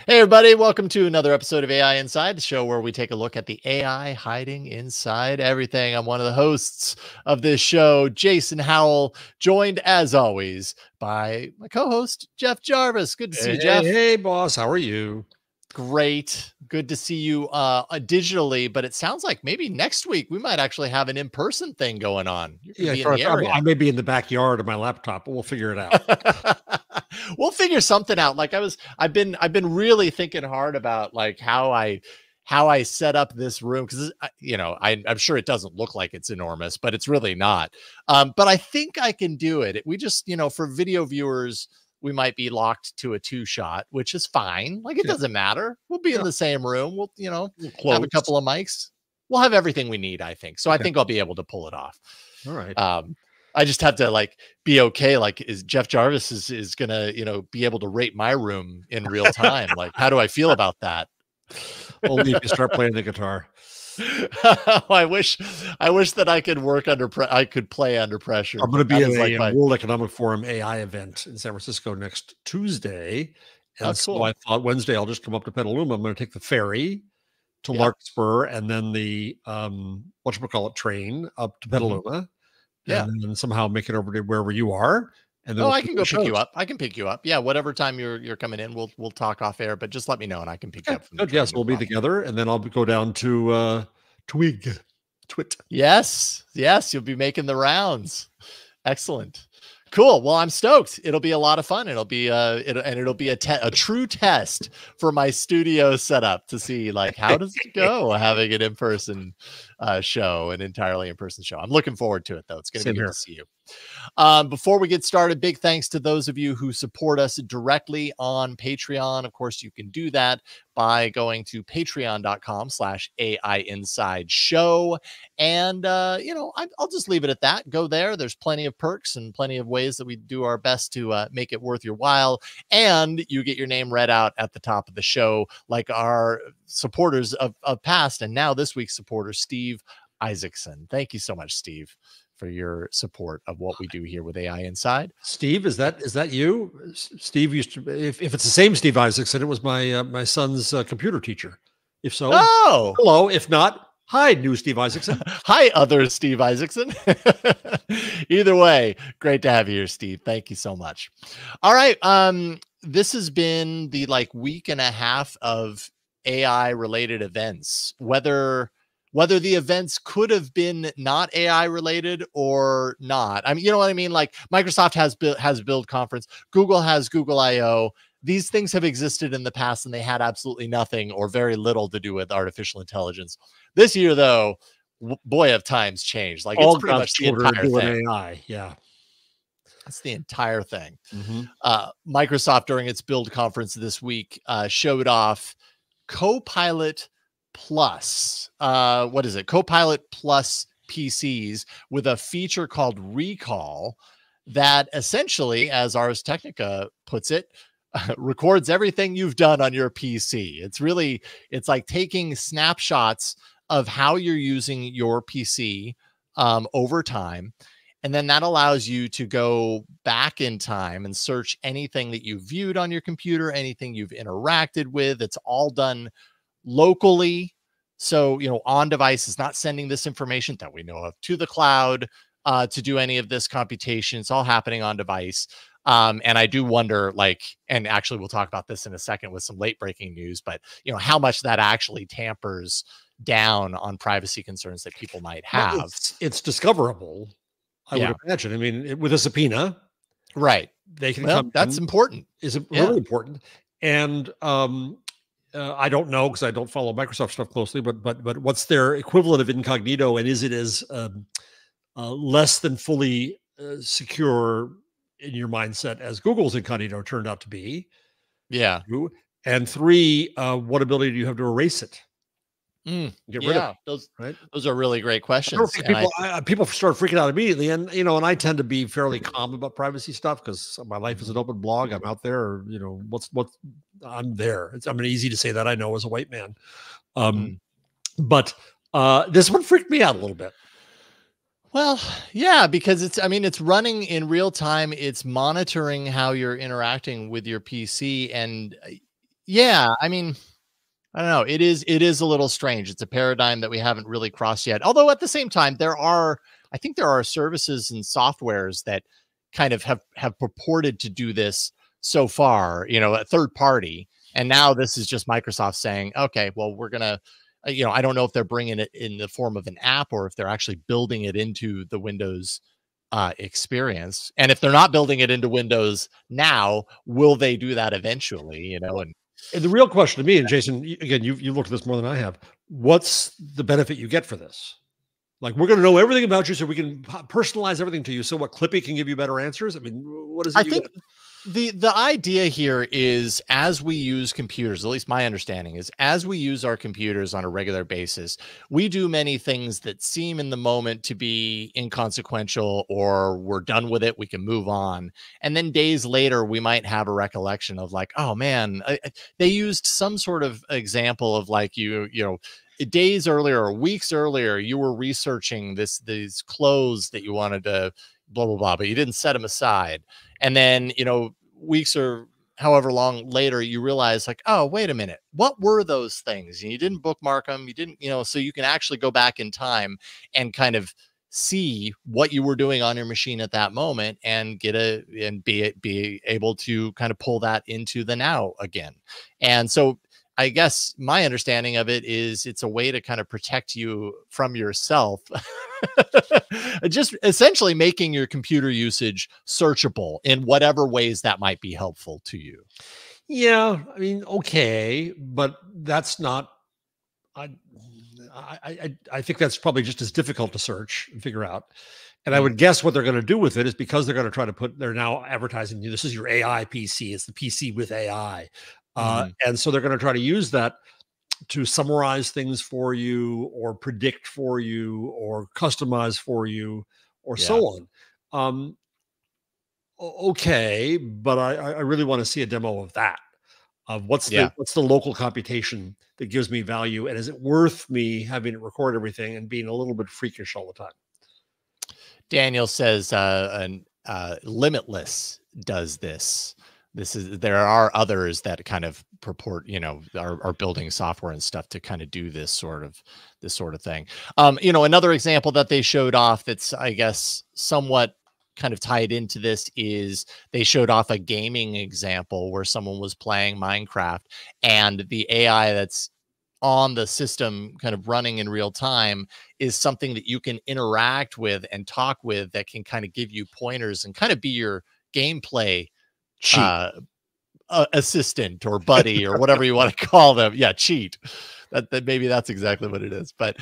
Hey, everybody. Welcome to another episode of AI Inside, the show where we take a look at the AI hiding inside everything. I'm one of the hosts of this show, Jason Howell, joined as always by my co-host, Jeff Jarvis. Good to see you, Jeff. Hey, boss. How are you? Great. Good to see you digitally, but it sounds like maybe next week we might actually have an in-person thing going on. You're gonna be in the area. I may be in the backyard of my laptop, but we'll figure it out. We'll figure something out. Like I've been really thinking hard about like how I set up this room, because I'm sure it doesn't look like it's enormous, but it's really not. But I think I can do it. We just, for video viewers, we might be locked to a 2-shot, which is fine. Like it doesn't matter. We'll be in the same room. We'll, have a couple of mics. We'll have everything we need, I think. So I think I'll be able to pull it off. All right. I just have to be okay. Like, is Jeff Jarvis is gonna, be able to rate my room in real time? Like, how do I feel about that? Only if you start playing the guitar. I wish that I could work I could play under pressure. I'm going to be at a World Economic Forum AI event in San Francisco next Tuesday. And so I thought Wednesday I'll just come up to Petaluma. I'm going to take the ferry to Larkspur and then the train up to Petaluma. And then somehow make it over to wherever you are. And then I can go pick you up. I can pick you up. Yeah, whatever time you're coming in, we'll talk off air. But just let me know, and I can pick you up. Good. Yes, we'll be together, and then I'll go down to Twit. Yes, you'll be making the rounds. Excellent. Cool. Well, I'm stoked. It'll be a lot of fun. It'll be it'll be a true test for my studio setup to see how does it go having an in-person show, an entirely in-person show. I'm looking forward to it though. It's going to be good to see you. Before we get started, big thanks to those of you who support us directly on Patreon. Of course, you can do that by going to patreon.com/AI Inside Show. And, I'll just leave it at that. Go there. There's plenty of perks and plenty of ways that we do our best to make it worth your while. And you get your name read out at the top of the show, like our supporters of past and now this week's supporter, Steve Isaacson. Thank you so much, Steve, for your support of what we do here with AI Inside. Steve, is that you? Steve used to, if it's the same Steve Isaacson, it was my my son's computer teacher. If so, hello. If not, hi, new Steve Isaacson. Hi, other Steve Isaacson. Either way, great to have you here, Steve. Thank you so much. All right. This has been the week and a half of AI related events, whether the events could have been not AI related or not. I mean, you know what I mean? Like Microsoft has Build Conference, Google has Google I/O. These things have existed in the past and they had absolutely nothing or very little to do with artificial intelligence. This year, though, boy, have times changed. Like it's pretty much the entire thing. AI. Yeah. That's the entire thing. Microsoft, during its Build Conference this week, showed off Copilot Plus. What is it? Copilot Plus PCs with a feature called Recall that essentially, as Ars Technica puts it, records everything you've done on your PC. It's like taking snapshots of how you're using your PC over time. And then that allows you to go back in time and search anything that you viewed on your computer, anything you've interacted with. It's all done locally. So, on device is not sending this information that we know of to the cloud to do any of this computation. It's all happening on device. And I do wonder, and actually we'll talk about this in a second with some late breaking news, but how much that actually tampers down on privacy concerns that people might have. It's discoverable, I would imagine. I mean, with a subpoena, right? They can come. That's important. Is it really important? And I don't know because I don't follow Microsoft stuff closely, but what's their equivalent of incognito, and is it as less than fully secure in your mindset as Google's incognito turned out to be? Yeah. And 3, what ability do you have to erase it? Get rid of it, those are really great questions. People start freaking out immediately, and and I tend to be fairly calm about privacy stuff because my life is an open blog. I'm out there, I'm there. Easy to say that, I know, as a white man. But this one freaked me out a little bit. Well, yeah, because it's running in real time. It's monitoring how you're interacting with your PC. And Yeah, I mean, I don't know. It is a little strange. It's a paradigm that we haven't really crossed yet. Although at the same time, I think there are services and softwares that kind of have purported to do this so far, a third party. And now this is just Microsoft saying, okay, well, we're going to, I don't know if they're bringing it in the form of an app or if they're actually building it into the Windows experience. And if they're not building it into Windows now, will they do that eventually, And the real question to me, and Jason, again, you looked at this more than I have. What's the benefit you get for this? Like, we're going to know everything about you, so we can personalize everything to you. So, what, Clippy can give you better answers? I mean, what is it? I think the idea here is, as we use computers, at least my understanding is, as we use our computers on a regular basis, we do many things that seem in the moment to be inconsequential, or we're done with it, we can move on. And then days later, we might have a recollection of like, oh man, they used some sort of example of like, days earlier or weeks earlier, you were researching these clothes that you wanted to blah, blah, blah, but you didn't set them aside. And then, weeks or however long later, you realize like, oh, wait a minute, what were those things? And you didn't bookmark them. You didn't, so you can actually go back in time and kind of see what you were doing on your machine at that moment and be able to kind of pull that into the now again. And so I guess my understanding of it is it's a way to kind of protect you from yourself. Just essentially making your computer usage searchable in whatever ways that might be helpful to you. Yeah, I mean, okay, but that's not. I think that's probably just as difficult to search and figure out. And I would guess what they're going to do with it is, because they're going to try to they're now advertising you, this is your AI PC. It's the PC with AI. And so they're going to try to use that to summarize things for you, or predict for you, or customize for you, or so on. Okay, but I really want to see a demo of that. Of what's the local computation that gives me value, and is it worth me having it record everything and being a little bit freakish all the time? Daniel says, Limitless does this. There are others that kind of purport, are building software and stuff to kind of do this sort of thing. Another example that they showed off that's, I guess, somewhat kind of tied into this is they showed off a gaming example where someone was playing Minecraft, and the AI that's on the system kind of running in real time is something that you can interact with and talk with, that can kind of give you pointers and kind of be your gameplay assistant or buddy or whatever you want to call them. Yeah, cheat. That maybe that's exactly what it is. But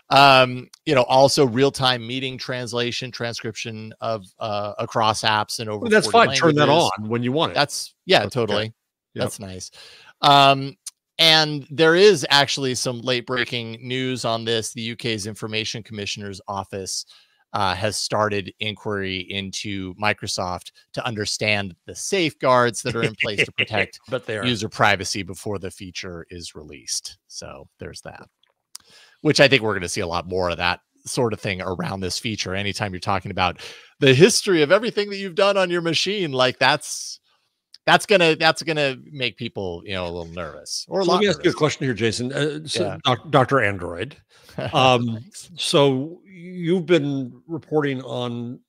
also real-time meeting translation, transcription of across apps and over. Well, that's fine. Languages. Turn that on when you want it. That's totally. Okay. Yep. That's nice. And there is actually some late-breaking news on this. The UK's Information Commissioner's Office has started inquiry into Microsoft to understand the safeguards that are in place to protect user privacy before the feature is released. So there's that, which I think we're going to see a lot more of that sort of thing around this feature. Anytime you're talking about the history of everything that you've done on your machine, like that's gonna make people a little nervous. Or so let me ask you a question here, Jason. Dr. Android. So you've been reporting on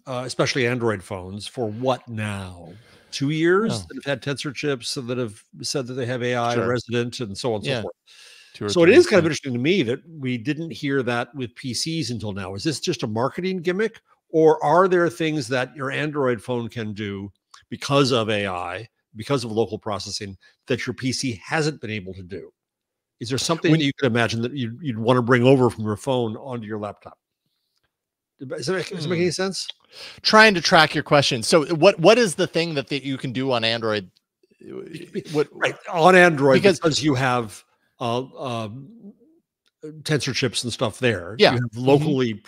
especially Android phones for what now? 2 years that have had tensor chips, that have said that they have AI resident, and so on and so forth. So it is kind of interesting to me that we didn't hear that with PCs until now. Is this just a marketing gimmick, or are there things that your Android phone can do because of AI, because of local processing, that your PC hasn't been able to do? Is there something that you could imagine that you'd want to bring over from your phone onto your laptop? Does it make any sense? Trying to track your question. So what is the thing that you can do on Android? On Android, because you have tensor chips and stuff there. Yeah. You have locally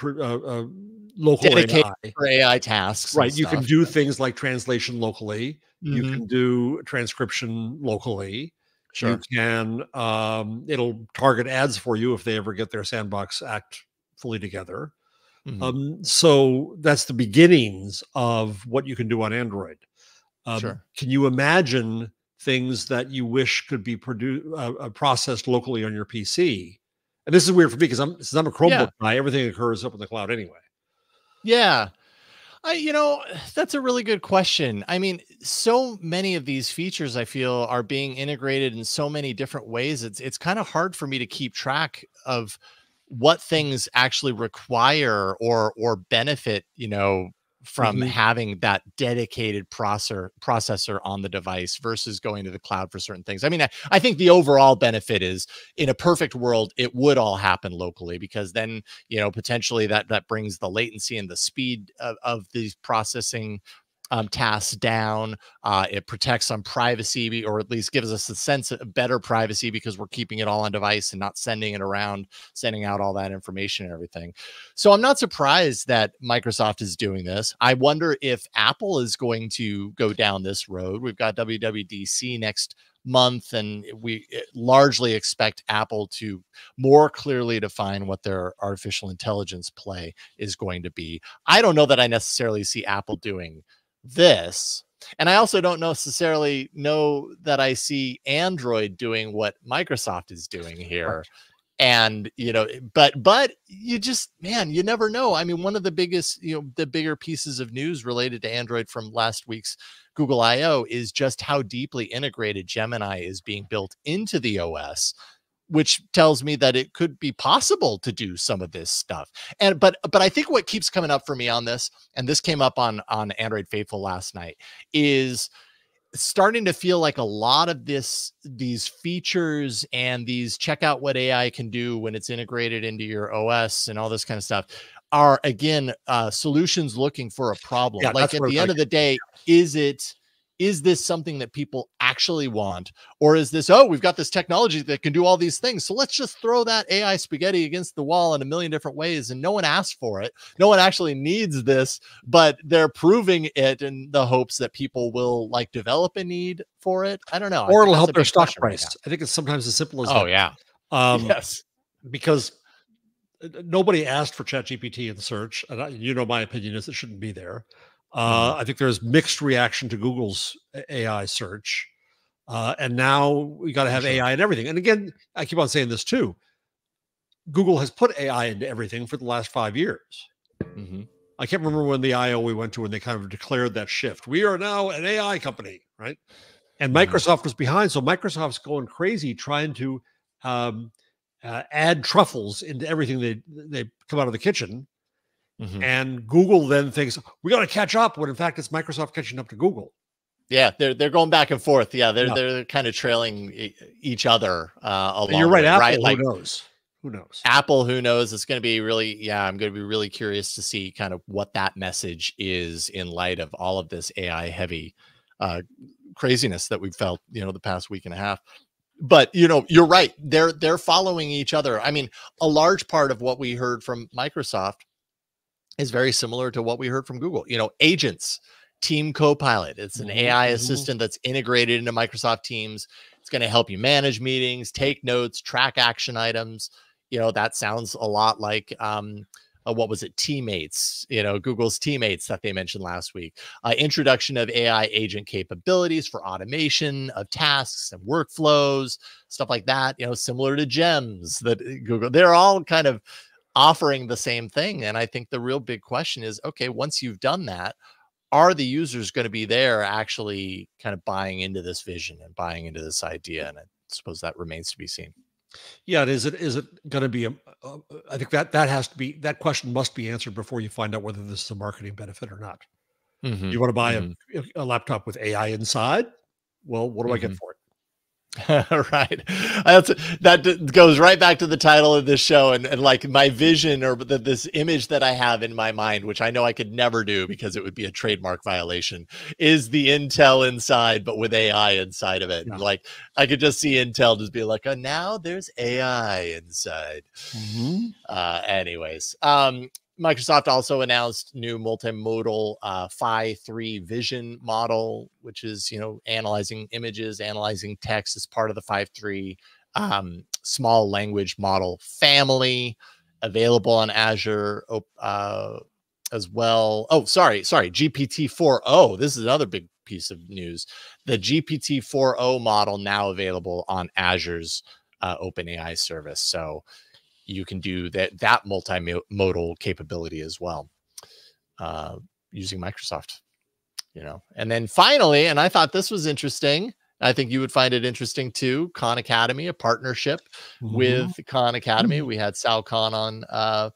local dedicated AI for AI tasks. Right. You can do things like translation locally. You can do transcription locally. Sure. You can, it'll target ads for you if they ever get their sandbox act fully together. So that's the beginnings of what you can do on Android. Can you imagine things that you wish could be processed locally on your PC. And this is weird for me because since I'm a Chromebook guy, everything occurs up in the cloud anyway. Yeah. That's a really good question. I mean, so many of these features I feel are being integrated in so many different ways. It's kind of hard for me to keep track of what things actually require or benefit, from having that dedicated processor on the device versus going to the cloud for certain things. I mean, I think the overall benefit is, in a perfect world, it would all happen locally, because then, potentially that brings the latency and the speed of these processing tasks down. It protects on privacy, or at least gives us a sense of better privacy, because we're keeping it all on device and not sending it around, sending out all that information and everything. So I'm not surprised that Microsoft is doing this. I wonder if Apple is going to go down this road. We've got WWDC next month, and we largely expect Apple to more clearly define what their artificial intelligence play is going to be. I don't know that I necessarily see Apple doing this, and I also don't necessarily know that I see Android doing what Microsoft is doing here. Right. And but you just, man, you never know. I mean, one of the biggest, the bigger pieces of news related to Android from last week's Google I/O is just how deeply integrated Gemini is being built into the OS, which tells me that it could be possible to do some of this stuff. And but I think what keeps coming up for me on this, and this came up on Android Faithful last night, is starting to feel like a lot of these features and these check out what AI can do when it's integrated into your OS and all this kind of stuff are, again, solutions looking for a problem. Yeah, like, at the end of the day, is this something that people actually want? Or is this, oh, we've got this technology that can do all these things, so let's just throw that AI spaghetti against the wall in a million different ways, and no one asked for it. No one actually needs this, but they're proving it in the hopes that people will develop a need for it. I don't know. Or it'll help their stock price. Right, I think it's sometimes as simple as that. Oh, yeah. Yes. Because nobody asked for ChatGPT in search. And my opinion is it shouldn't be there. I think there's mixed reaction to Google's AI search. And now we got to have AI in everything. And again, I keep on saying this too. Google has put AI into everything for the last 5 years. I can't remember when the I/O we went to, when they kind of declared that shift. We are now an AI company, right? And Microsoft was behind. So Microsoft's going crazy trying to add truffles into everything they come out of the kitchen. And Google then thinks we got to catch up, when in fact it's Microsoft catching up to Google. Yeah, they're going back and forth. Yeah, they're kind of trailing each other along. You're right. Apple, right? Who knows? Who knows? Apple, who knows? It's going to be really, I'm going to be really curious to see kind of what that message is in light of all of this AI heavy craziness that we've felt, the past week and a half. But you're right. They're following each other. I mean, a large part of what we heard from Microsoft is very similar to what we heard from Google. Agents, Team Copilot. It's an AI assistant that's integrated into Microsoft Teams. It's going to help you manage meetings, take notes, track action items. That sounds a lot like what was it? Teammates, Google's Teammates that they mentioned last week. Introduction of AI agent capabilities for automation of tasks and workflows, stuff like that, similar to Gems that Google, they're all kind of offering the same thing. And I think the real big question is, okay, once you've done that, are the users going to be there actually kind of buying into this vision and buying into this idea? And I suppose that remains to be seen. Yeah, is it going to be I think that question must be answered before you find out whether this is a marketing benefit or not. You want to buy a laptop with AI inside? Well, what do I get for it? Right. That goes right back to the title of this show, and like my vision, or this image that I have in my mind, which I know I could never do because it would be a trademark violation, is the Intel inside, but with AI inside of it. Yeah. Like, I could just see Intel just be like, oh, now there's AI inside. Anyways, Microsoft also announced new multimodal Phi-3 vision model, which is, analyzing images, analyzing text as part of the Phi-3 small language model family, available on Azure as well. Oh, sorry, GPT-4o. This is another big piece of news. The GPT-4o model now available on Azure's OpenAI service. So you can do that multimodal capability as well using Microsoft. And then finally, and I thought this was interesting, I think you would find it interesting too, Khan Academy, a partnership with Khan Academy. We had Sal Khan on,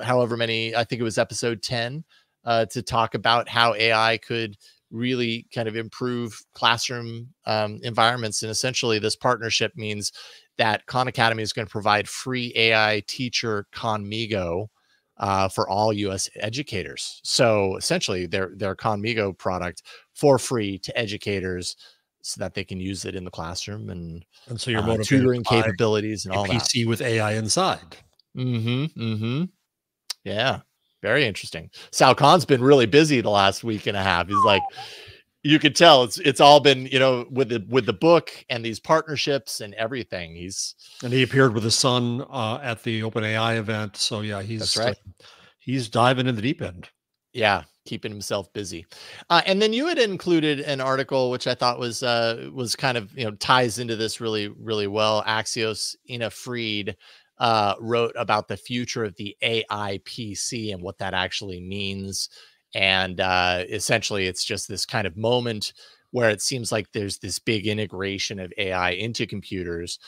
however many, I think it was episode 10, to talk about how AI could really kind of improve classroom environments. And essentially this partnership means that Khan Academy is going to provide free AI teacher Khanmigo for all U.S. educators. So essentially their Khanmigo product for free to educators so that they can use it in the classroom and so you're motivated tutoring capabilities and all that. PC with AI inside. Yeah, very interesting. Sal Khan's been really busy the last week and a half. He's like, you could tell it's all been, with the book and these partnerships and everything. And he appeared with his son at the OpenAI event. So yeah, that's right. He's diving in the deep end. Yeah, keeping himself busy. And then you had included an article which I thought was kind of ties into this really, really well. Axios, Ina Fried wrote about the future of the AI PC and what that actually means. And essentially, it's just this kind of moment where it seems like there's this big integration of AI into computers,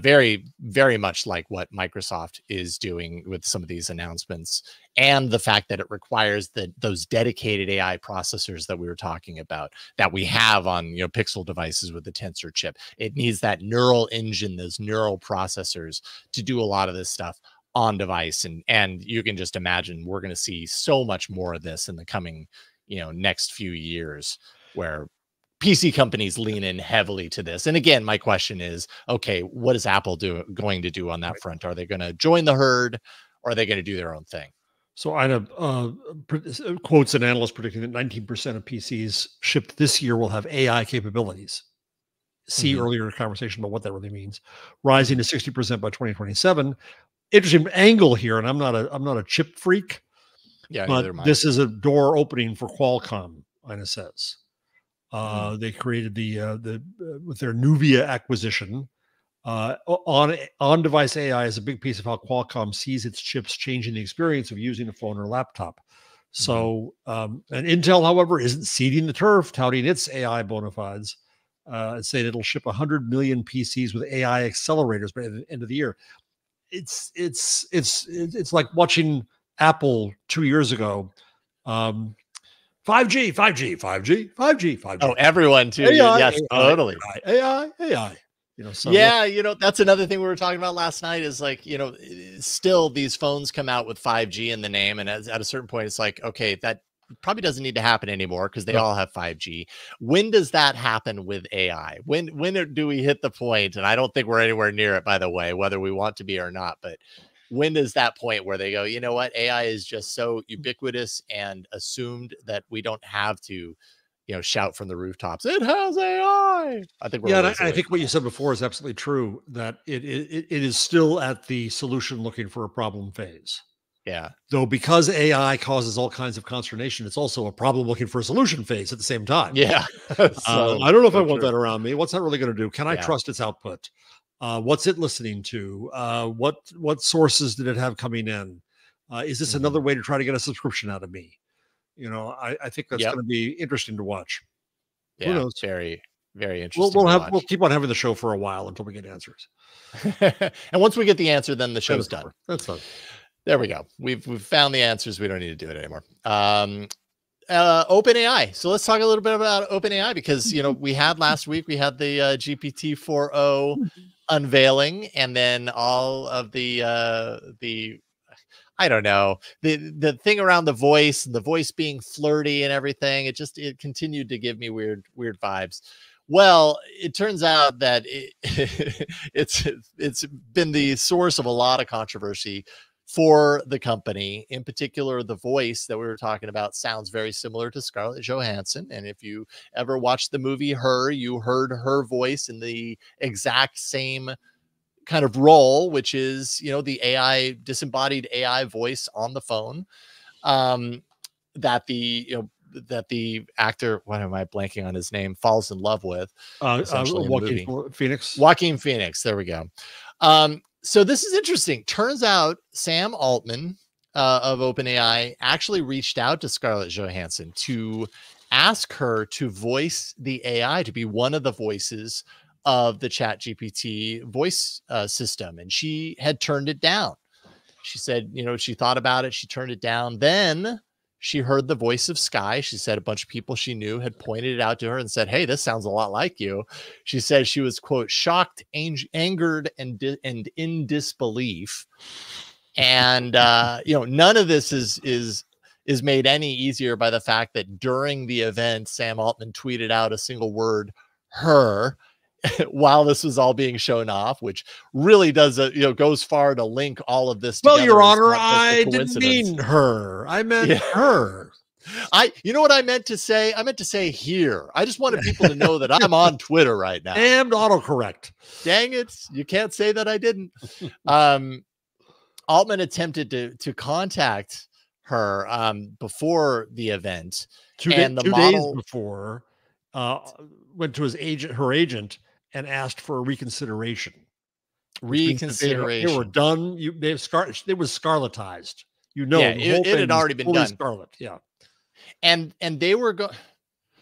very, very much like what Microsoft is doing with some of these announcements, and the fact that it requires those dedicated AI processors that we were talking about that we have on Pixel devices with the Tensor chip. It needs that neural engine, those neural processors to do a lot of this stuff on device. And you can just imagine we're going to see so much more of this in the coming, next few years, where PC companies lean in heavily to this. And again, my question is, okay, what is Apple going to do on that front? Are they going to join the herd, or are they going to do their own thing? So I have quotes an analyst predicting that 19% of PCs shipped this year will have AI capabilities. See earlier conversation about what that really means. Rising to 60% by 2027. Interesting angle here, and I'm not a chip freak. Yeah, but this is a door opening for Qualcomm, Ina says. They created with their Nuvia acquisition. On-device AI is a big piece of how Qualcomm sees its chips changing the experience of using a phone or laptop. So, and Intel, however, isn't seeding the turf, touting its AI bona fides, saying it'll ship 100 million PCs with AI accelerators by the end of the year. It's like watching Apple 2 years ago. 5G, 5G, 5G, 5G, 5G. Oh, everyone too. AI, yes, AI, totally. AI. That's another thing we were talking about last night is like, still these phones come out with 5G in the name. And at a certain point, it's like, okay, that probably doesn't need to happen anymore because they all have 5G. When does that happen with AI? When do we hit the point? And I don't think we're anywhere near it, by the way, whether we want to be or not. But when does that point where they go, you know what, AI is just so ubiquitous and assumed that we don't have to, shout from the rooftops, it has AI. I think I think what you said before is absolutely true, that it is still at the solution looking for a problem phase. Yeah. Though because AI causes all kinds of consternation, it's also a problem looking for a solution phase at the same time. Yeah. I don't know if I want that around me. What's that really going to do? Can I trust its output? What's it listening to? What sources did it have coming in? Is this another way to try to get a subscription out of me? I think that's going to be interesting to watch. Yeah, who knows? Very, very interesting. We'll keep on having the show for a while until we get answers. And once we get the answer, then the show's done. That's fun. There we go. We've found the answers. We don't need to do it anymore. OpenAI. So let's talk a little bit about OpenAI because we had last week the GPT-4o unveiling, and then all of the I don't know, the thing around the voice and the voice being flirty and everything. It continued to give me weird vibes. Well, it turns out that it's been the source of a lot of controversy for the company. In particular, the voice that we were talking about sounds very similar to Scarlett Johansson. And if you ever watched the movie Her, you heard her voice in the exact same kind of role, which is, the disembodied AI voice on the phone. That the that the actor, what am I blanking on his name, falls in love with, essentially in the movie. Joaquin Phoenix. There we go. So this is interesting. Turns out Sam Altman of OpenAI actually reached out to Scarlett Johansson to ask her to voice the AI, to be one of the voices of the ChatGPT voice system. And she had turned it down. She said, you know, she thought about it. She turned it down. Then she heard the voice of Sky. She said a bunch of people she knew had pointed it out to her and said, hey, this sounds a lot like you. She said she was, quote, shocked, angered, and in disbelief. And, you know, none of this is made any easier by the fact that during the event, Sam Altman tweeted out a single word, her, while this was all being shown off, which really does, you know, goes far to link all of this together. Well, Your Honor, I didn't mean her. I meant her. You know what I meant to say? I meant to say here. I just wanted people to know that I'm on Twitter right now. And autocorrect. Dang it. You can't say that I didn't. Altman attempted to contact her before the event. Two days before, went to her agent, and asked for a reconsideration. They were done. It was scarletized. You know, yeah, it had already been done. Scarlet, yeah. And they were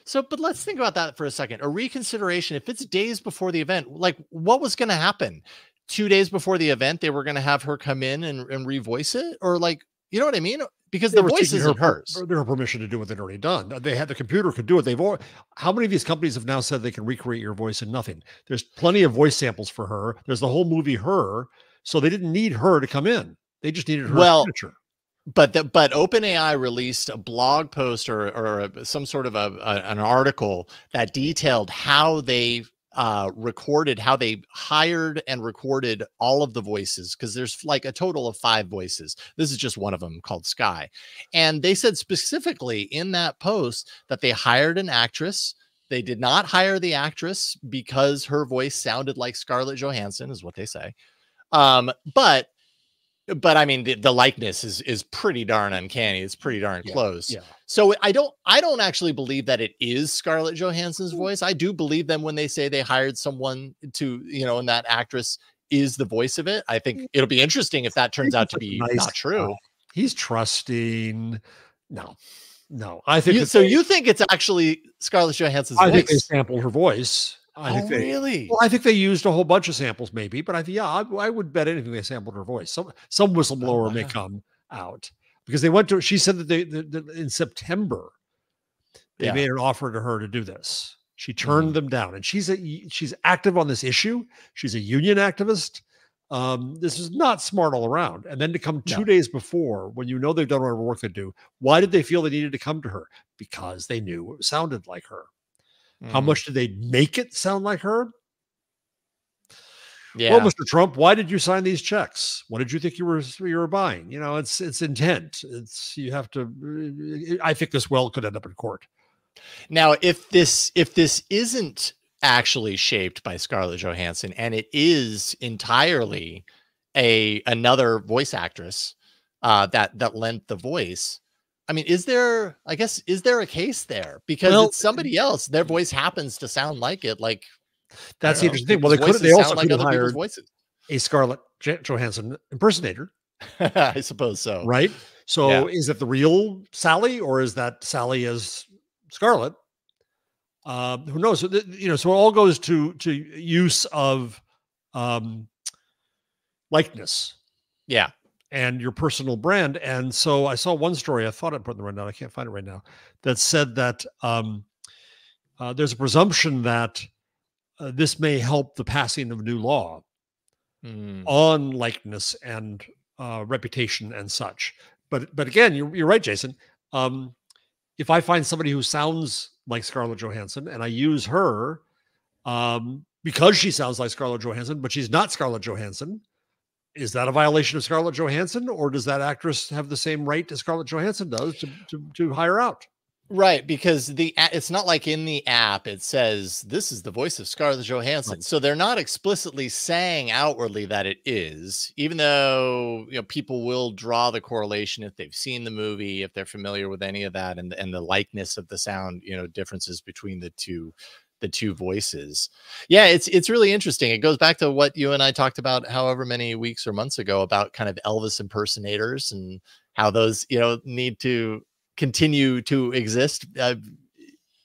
So, but let's think about that for a second. A reconsideration, if it's days before the event, like what was going to happen? 2 days before the event, they were going to have her come in and revoice it, or like, you know what I mean? Because the voice isn't hers. Their permission to do what they'd already done. They had the computer could do it. How many of these companies have now said they can recreate your voice in nothing? There's plenty of voice samples for her. There's the whole movie Her. So they didn't need her to come in. They just needed her signature. But OpenAI released a blog post or some sort of an article that detailed how they recorded, how they hired and recorded all of the voices, because there's like a total of 5 voices. This is just one of them, called Sky. And they said specifically in that post that they hired an actress. They did not hire the actress because her voice sounded like Scarlett Johansson, is what they say. But I mean, the likeness is pretty darn uncanny. It's pretty darn close. Yeah. So I don't actually believe that it is Scarlett Johansson's voice. I do believe them when they say they hired someone to, you know, and that actress is the voice of it. I think it'll be interesting if that turns out to be not true. He's trusting. No, I think you think it's actually Scarlett Johansson's voice? I think they sampled her voice. Really? Well, I think they used a whole bunch of samples, maybe, but I would bet anything they sampled her voice. Some whistleblower may come out, because they went to. She said that in September they made an offer to her to do this. She turned them down, and she's active on this issue. She's a union activist. This is not smart all around. And then to come 2 days before, when you know they've done whatever work they do, why did they feel they needed to come to her? Because they knew it sounded like her. How much did they make it sound like her? Yeah. Well, Mr. Trump, why did you sign these checks? What did you think you were buying? You know, it's intent. You have to. I think this could end up in court. Now, if this isn't actually shaped by Scarlett Johansson, and it is entirely another voice actress that lent the voice, I mean, is there a case there? Because it's somebody else. Their voice happens to sound like it. Like, that's the interesting thing. Well, they also could have hired a Scarlett Johansson impersonator. I suppose so. Right. So is it the real Sally, or is that Sally as Scarlett? Who knows? So, so it all goes to use of likeness. Yeah. And your personal brand. And so I saw one story, I thought I put in the rundown, I can't find it right now, that said that there's a presumption that this may help the passing of a new law on likeness and reputation and such. But again, you're right, Jason. If I find somebody who sounds like Scarlett Johansson and I use her because she sounds like Scarlett Johansson, but she's not Scarlett Johansson, is that a violation of Scarlett Johansson, or does that actress have the same right as Scarlett Johansson does to hire out? Right, because it's not like in the app it says this is the voice of Scarlett Johansson. Right. So they're not explicitly saying outwardly that it is, even though people will draw the correlation if they've seen the movie, if they're familiar with any of that, and the likeness of the sound, differences between the two voices. Yeah, it's really interesting. It goes back to what you and I talked about however many weeks or months ago about kind of Elvis impersonators and how those need to continue to exist.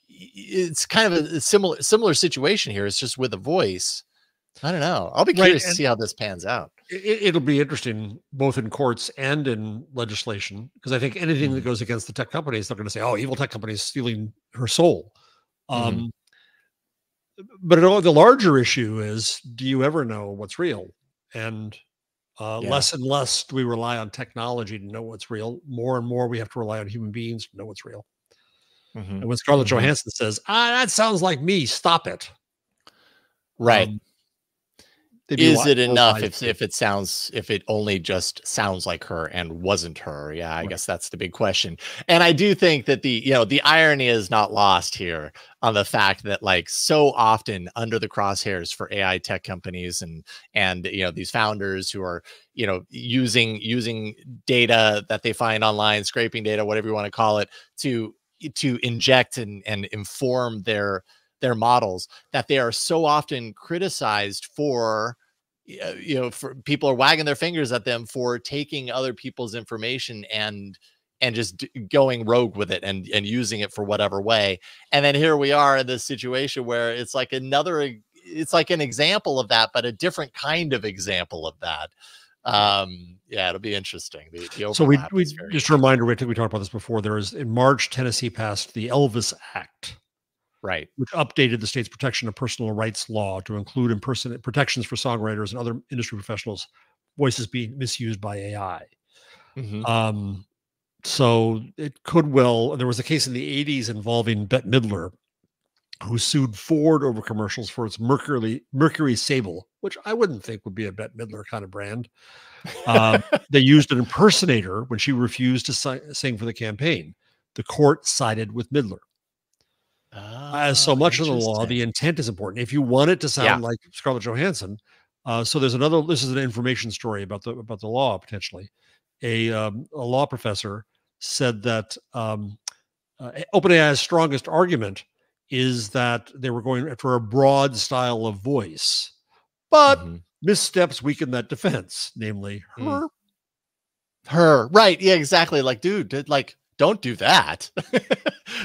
It's kind of a similar situation here. It's just with a voice. I don't know. I'll be curious to see how this pans out. It'll be interesting both in courts and in legislation, because I think anything that goes against the tech companies, they're going to say, "Oh, evil tech companies stealing her soul." But the larger issue is, do you ever know what's real? And less and less do we rely on technology to know what's real. More and more we have to rely on human beings to know what's real. And when Scarlett Johansson says, that sounds like me, stop it. Right. Is it enough if it only just sounds like her and wasn't her? Yeah, I guess that's the big question. And I do think that the irony is not lost here on the fact that so often under the crosshairs for AI tech companies and these founders who are using data that they find online, scraping data, whatever you want to call it, to inject and inform their models, that they are so often criticized for for people are wagging their fingers at them for taking other people's information and just going rogue with it and using it for whatever way. And then here we are in this situation where it's like an example of that, but a different kind of example of that. Yeah, it'll be interesting. So we just a reminder, I think we talked about this before. There is, in March, Tennessee passed the Elvis Act, right, which updated the state's protection of personal rights law to include protections for songwriters and other industry professionals' voices being misused by AI. So it could well. There was a case in the 80s involving Bette Midler, who sued Ford over commercials for its Mercury Sable, which I wouldn't think would be a Bette Midler kind of brand. They used an impersonator when she refused to sing for the campaign. The court sided with Midler. As so much of the law, the intent is important. If you want it to sound like Scarlett Johansson, so there's another. This is an information story about the law potentially. A law professor said that OpenAI's strongest argument is that they were going for a broad style of voice, but missteps weaken that defense, namely her. Right? Yeah, exactly. Dude, don't do that.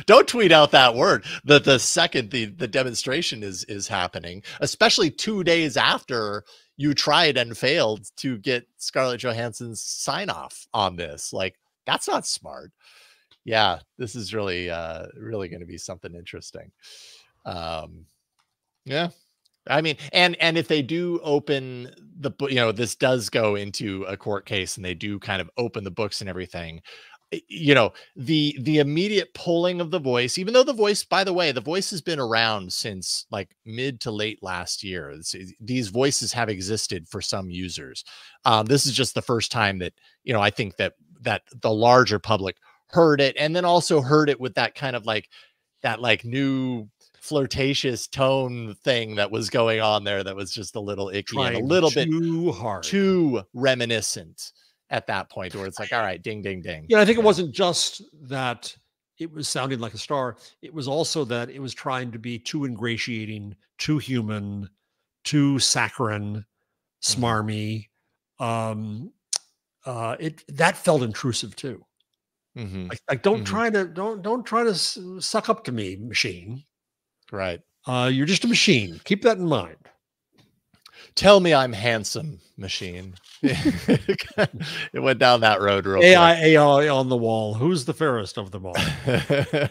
Don't tweet out that word. The second the demonstration is happening, especially 2 days after you tried and failed to get Scarlett Johansson's sign off on this. That's not smart. Yeah, this is really going to be something interesting. Yeah. I mean, and if they do open the book, this does go into a court case and they do kind of open the books and everything. The immediate pulling of the voice, even though the voice, by the way, the voice has been around since mid to late last year. These voices have existed for some users. This is just the first time that, I think that the larger public heard it, and then also heard it with that kind of that new flirtatious tone thing that was going on there that was just a little icky and a little bit too reminiscent at that point, where it's all right, ding, ding, ding. Yeah, I think it wasn't just that it was sounding like a star. It was also that it was trying to be too ingratiating, too human, too saccharine, smarmy. That felt intrusive too. Don't try to suck up to me, machine. Right. You're just a machine. Keep that in mind. Tell me I'm handsome, machine. It went down that road real AI on the wall. Who's the fairest of them all?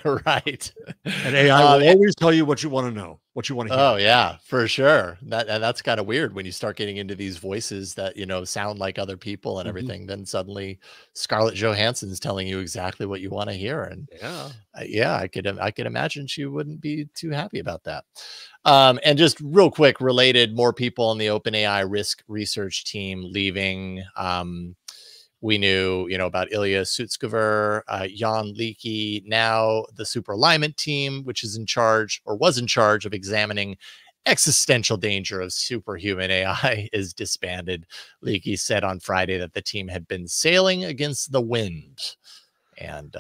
Right. And AI will always tell you what you want to know, what you want to hear. Oh yeah, for sure. That's kind of weird when you start getting into these voices that sound like other people and everything. Then suddenly Scarlett Johansson's telling you exactly what you want to hear, and I could imagine she wouldn't be too happy about that. And just real quick, related, more people on the OpenAI risk research team leaving. We knew, about Ilya Sutskever, Jan Leakey. Now the super alignment team, which is in charge or was in charge of examining existential danger of superhuman AI, is disbanded. Leakey said on Friday that the team had been sailing against the wind. And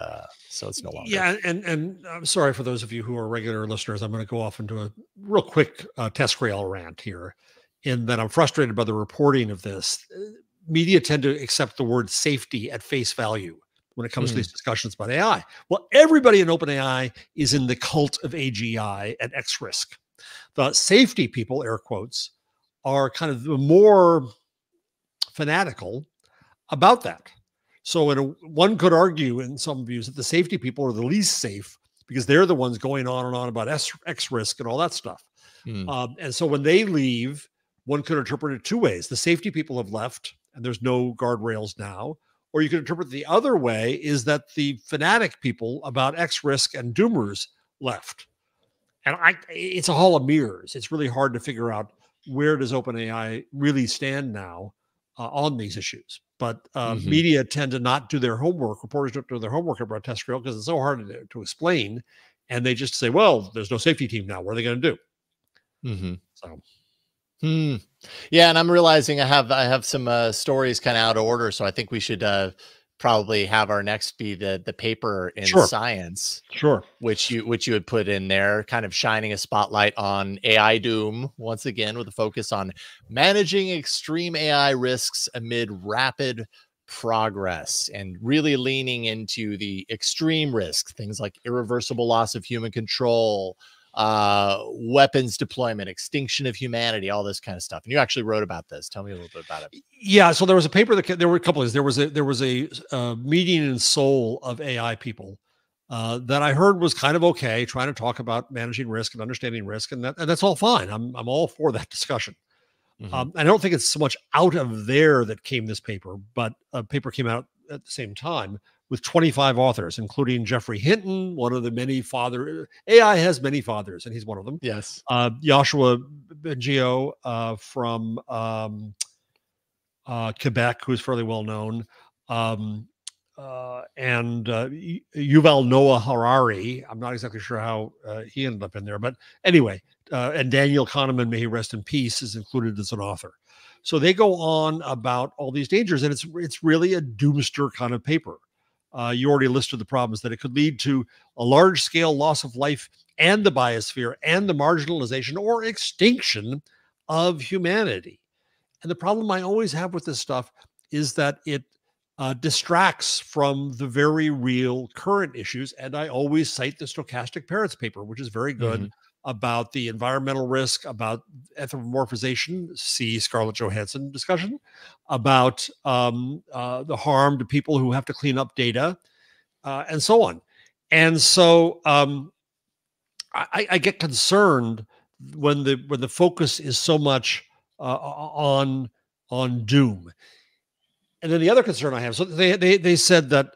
so it's no longer. Yeah, and I'm sorry for those of you who are regular listeners. I'm going to go off into a real quick TestRail rant here, in that I'm frustrated by the reporting of this. Media tend to accept the word safety at face value when it comes to these discussions about AI. Well, everybody in OpenAI is in the cult of AGI at X risk. The safety people, air quotes, are kind of the more fanatical about that. So one could argue in some views that the safety people are the least safe because they're the ones going on and on about X risk and all that stuff. And so when they leave, one could interpret it two ways. The safety people have left and there's no guardrails now. Or you could interpret the other way, is that the fanatic people about X risk and doomers left. And it's a hall of mirrors. It's really hard to figure out where does OpenAI really stand now on these issues. But media tend to not do their homework. Reporters don't do their homework about TestRail because it's so hard to explain. And they just say, well, there's no safety team now. What are they going to do? So. Yeah, and I'm realizing I have some stories kind of out of order. So I think we should probably have our next be the paper in Science. Sure. Which you had put in there, kind of shining a spotlight on AI doom once again, with a focus on managing extreme AI risks amid rapid progress, and really leaning into the extreme risk, things like irreversible loss of human control, weapons deployment, extinction of humanity, all this kind of stuff. And you actually wrote about this. Tell me a little bit about it. Yeah, so there was a paper there were a couple of things. There was a meeting in Seoul of AI people that I heard was kind of okay, trying to talk about managing risk and understanding risk, and that's all fine. I'm all for that discussion. I don't think it's so much out of there that came this paper, but a paper came out at the same time with 25 authors, including Jeffrey Hinton, one of the many fathers. AI has many fathers, and he's one of them. Yes. Joshua Bengio from Quebec, who's fairly well known, and Yuval Noah Harari. I'm not exactly sure how he ended up in there, but anyway, and Daniel Kahneman, may he rest in peace, is included as an author. So they go on about all these dangers, and it's really a doomster kind of paper. You already listed the problems that it could lead to: a large-scale loss of life and the biosphere, and the marginalization or extinction of humanity. And the problem I always have with this stuff is that it distracts from the very real current issues. And I always cite the Stochastic Parrots paper, which is very good, about the environmental risk, about anthropomorphization, see Scarlett Johansson discussion, about the harm to people who have to clean up data, and so on. And so I get concerned when the focus is so much on doom. And then the other concern I have, so they said that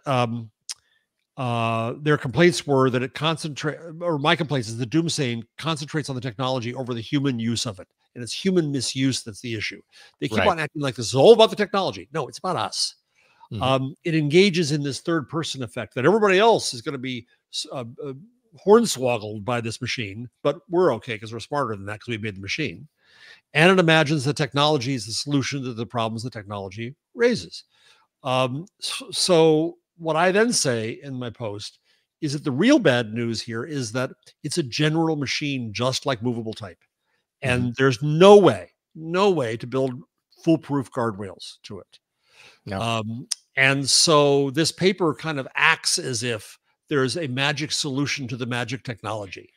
their complaints were that my complaints is the doomsaying concentrates on the technology over the human use of it. And it's human misuse that's the issue. They keep on acting like this is all about the technology. No, it's about us. It engages in this third person effect that everybody else is going to be hornswoggled by this machine, but we're okay because we're smarter than that because we made the machine. And it imagines that technology is the solution to the problems the technology raises. So what I then say in my post is that the real bad news here is that it's a general machine, just like movable type. And there's no way to build foolproof guardrails to it. No. And so this paper kind of acts as if there's a magic solution to the magic technology.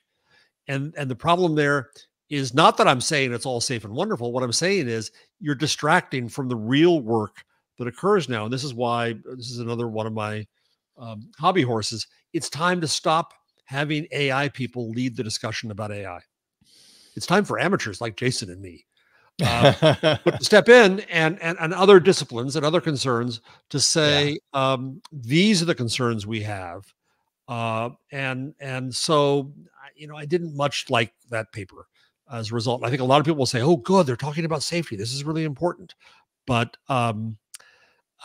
And the problem there is not that I'm saying it's all safe and wonderful. What I'm saying is you're distracting from the real work that occurs now. And this is why this is another one of my hobby horses. It's time to stop having AI people lead the discussion about AI. It's time for amateurs like Jason and me but to step in and other disciplines and other concerns to say, these are the concerns we have. And so, I didn't much like that paper as a result. I think a lot of people will say, oh, good, they're talking about safety. This is really important. But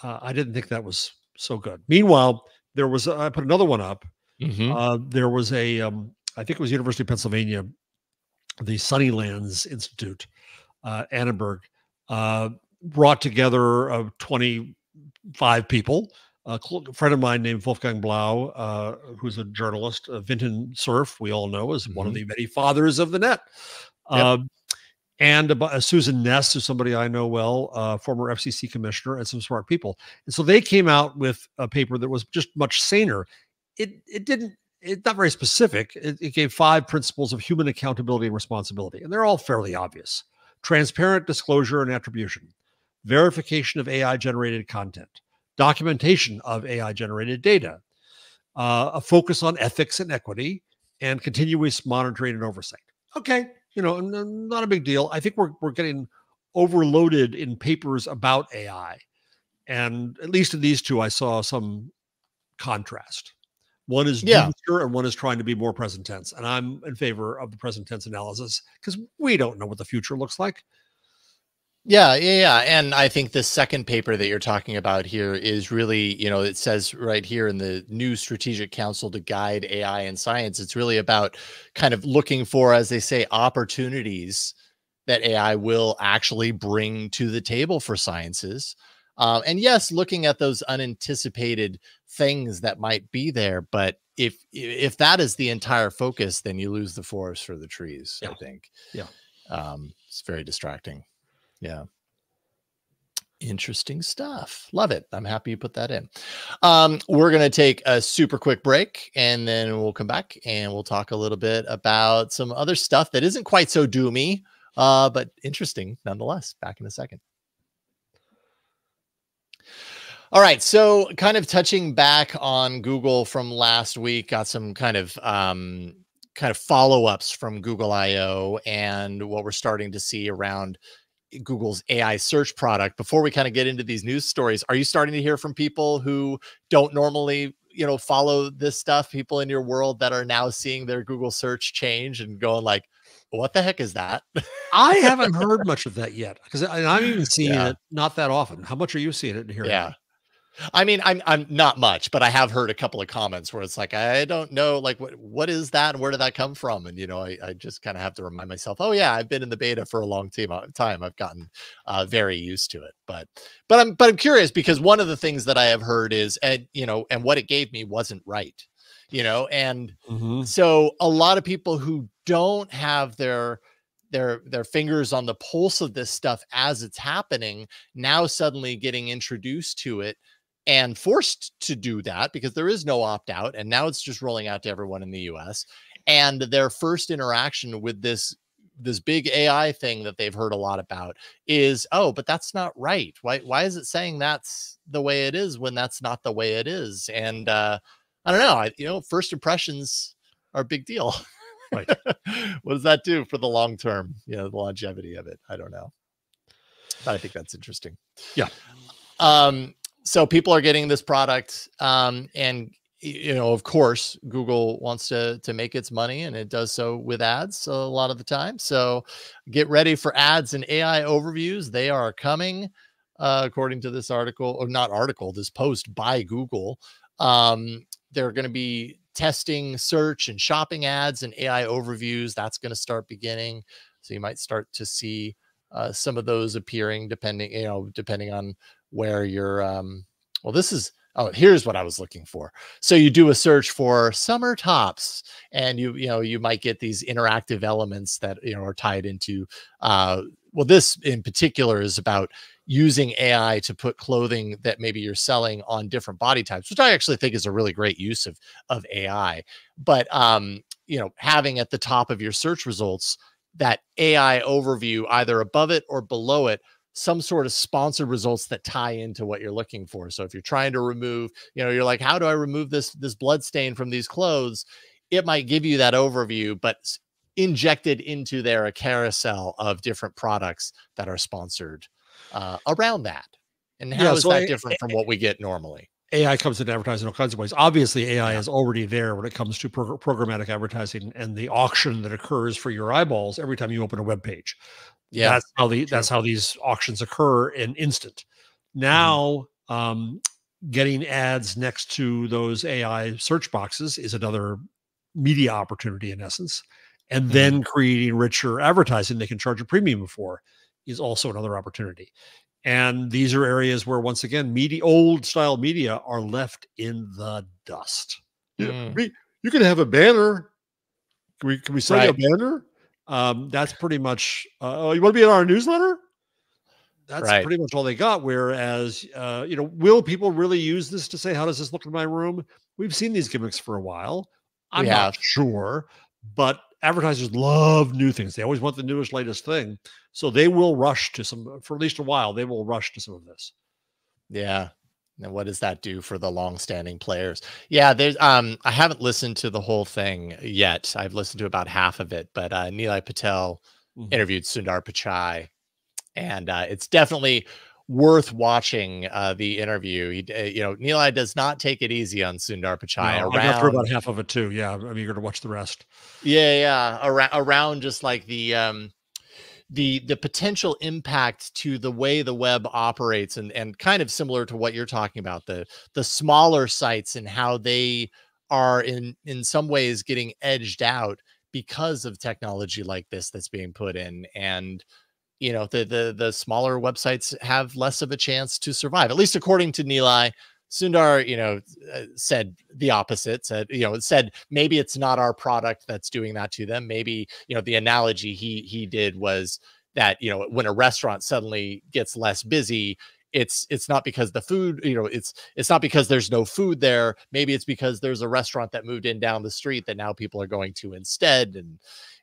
I didn't think that was so good. Meanwhile, there was I put another one up. There was a I think it was University of Pennsylvania, the Sunnylands Institute, Annenberg, brought together 25 people. A friend of mine named Wolfgang Blau, who's a journalist, Vinton Cerf, we all know, is one of the many fathers of the net. And Susan Ness, who's somebody I know well, former FCC commissioner, and some smart people. And so they came out with a paper that was just much saner. It's not very specific. It gave 5 principles of human accountability and responsibility, and they're all fairly obvious. Transparent disclosure and attribution, verification of AI-generated content, documentation of AI-generated data, a focus on ethics and equity, and continuous monitoring and oversight. Okay, not a big deal. I think we're getting overloaded in papers about AI, and at least in these 2, I saw some contrast. One is doomster and one is trying to be more present tense. And I'm in favor of the present tense analysis because we don't know what the future looks like. Yeah. And I think the second paper that you're talking about here is really, it says right here in the new Strategic Council to Guide AI and Science, it's really about kind of looking for, as they say, opportunities that AI will actually bring to the table for sciences. And yes, looking at those unanticipated things that might be there, but if that is the entire focus, then you lose the forest for the trees. I think. It's very distracting. Yeah. Interesting stuff. Love it. I'm happy you put that in. We're going to take a super quick break, and then we'll come back and we'll talk a little bit about some other stuff that isn't quite so doomy, but interesting nonetheless. Back in a second. All right, so kind of touching back on Google from last week, got some kind of follow-ups from Google I/O and what we're starting to see around Google's AI search product. Before we kind of get into these news stories, are you starting to hear from people who don't normally, follow this stuff? People in your world that are now seeing their Google search change and going like, what the heck is that? I haven't heard much of that yet because I'm even seeing it not that often. How much are you seeing it and hearing it? I mean, I'm not much, but I have heard a couple of comments where it's like, I don't know, like, what is that? And where did that come from? And, I just kind of have to remind myself, oh yeah, I've been in the beta for a long time. I've gotten very used to it, but I'm curious because one of the things that I have heard is, and what it gave me wasn't right, and so a lot of people who don't have their fingers on the pulse of this stuff as it's happening now suddenly getting introduced to it and forced to do that because there is no opt-out, and now it's just rolling out to everyone in the US. And their first interaction with this big AI thing that they've heard a lot about is, oh, but that's not right. Why is it saying that's the way it is when that's not the way it is? And I don't know. First impressions are a big deal. Right. What does that do for the long term? The longevity of it. I don't know. But I think that's interesting. Yeah. So people are getting this product, and of course, Google wants to make its money, and it does so with ads a lot of the time. So get ready for ads and AI overviews. They are coming, according to this article, or not article, this post by Google. They're going to be testing search and shopping ads and AI overviews. That's going to start beginning. So you might start to see some of those appearing depending on where you're, here's what I was looking for. So you do a search for summer tops, and you might get these interactive elements that, are tied into, this in particular is about using AI to put clothing that maybe you're selling on different body types, which I actually think is a really great use of AI. But, having at the top of your search results, that AI overview, either above it or below it, some sort of sponsored results that tie into what you're looking for. So if you're trying to remove, you're like, how do I remove this blood stain from these clothes? It might give you that overview, but injected into there a carousel of different products that are sponsored around that. And how is that different from what we get normally? AI comes into advertising in all kinds of ways. Obviously, AI is already there when it comes to programmatic advertising and the auction that occurs for your eyeballs every time you open a web page. Yeah, that's how these auctions occur in instant. Now, Getting ads next to those AI search boxes is another media opportunity in essence. And then creating richer advertising they can charge a premium for is also another opportunity. And these are areas where, once again, old style media are left in the dust. You can have a banner. Can we sell you a banner? That's pretty much, you want to be in our newsletter? That's pretty much all they got. Whereas, will people really use this to say, how does this look in my room? We've seen these gimmicks for a while. I'm not sure, but advertisers love new things. They always want the newest, latest thing. So they will rush to for at least a while, they will rush to some of this. Yeah. And what does that do for the long-standing players? Yeah, there's I haven't listened to the whole thing yet. I've listened to about half of it, but Nilay Patel interviewed Sundar Pichai, and it's definitely worth watching the interview. Nilay does not take it easy on Sundar Pichai. No, I got through about half of it too. Yeah, I'm eager to watch the rest. Yeah. Around just like the potential impact to the way the web operates, and kind of similar to what you're talking about, the smaller sites and how they are in some ways getting edged out because of technology like this that's being put in. And the smaller websites have less of a chance to survive, at least according to Nilay. Sundar, said the opposite, said maybe it's not our product that's doing that to them. Maybe, the analogy he did was that, when a restaurant suddenly gets less busy, it's not because the food, it's not because there's no food there. Maybe it's because there's a restaurant that moved in down the street that now people are going to instead,